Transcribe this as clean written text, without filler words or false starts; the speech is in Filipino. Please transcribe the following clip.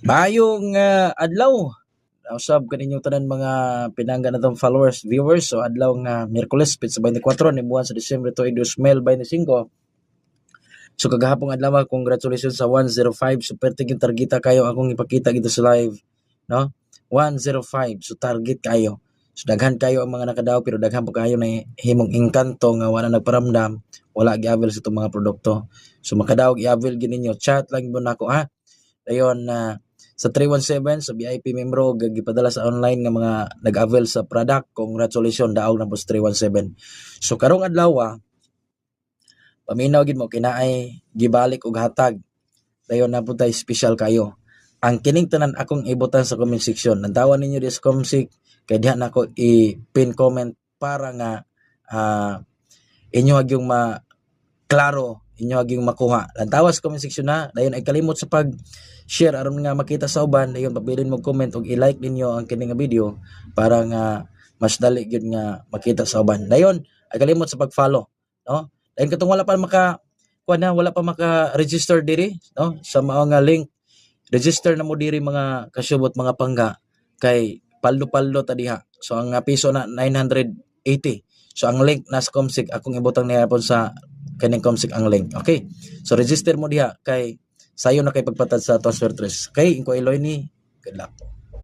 Maayong adlaw. Usab kaninyong tanan mga pinangga natong followers, viewers. So adlaw nga Miyerkules, Petsa 24 ni buwan sa Disyembre 2025. So kagahapong adlaw, congratulations sa 105. Super tiging targeta kayo akong ipakita gito sa live, no? 105. So target kayo. So daghan kayo ang mga nakadaw pero daghan pa kayo na himong engkanto nga wala nagparamdam, wala gi-avail sa itong mga produkto. So makadaog i-avail gid ninyo. Chat lang mo nako ha. Dayon sa 317 sa VIP membro gipadala sa online nga mga nag-avail sa product. Congratulations daog na po sa 317. So karong adlaw paminaw gid mo kinaay gibalik og hatag. Dayon na po tayo special kayo. Ang kining tanan akong ibutan sa comment section. Nantawan ninyo di sa comment section kay diha nako i-pin comment para nga inyo hagyong klaro, inyo hagyong makuha. Lantawas comment section na. Dayon ay kalimot sa pag-share aron nga makita sa uban. Dayon pabilin mo comment og i-like ninyo ang kining video para nga mas dali gyud nga makita sa uban. Dayon ay kalimot sa pag-follow, no? Dayon katong wala pa maka-register diri, no? Sa mao nga link, register na mo diri mga kasyubot, mga pangga kay paldo-paldo ta diha. So ang piso na 980. So ang link nasa Comsig, akong ibutang nihapon sa kaning Comsig ang link. Okay? So register mo diha kay sayo na kay pagpatad sa transfer trace. Okay, Inko Eloy ni good luck.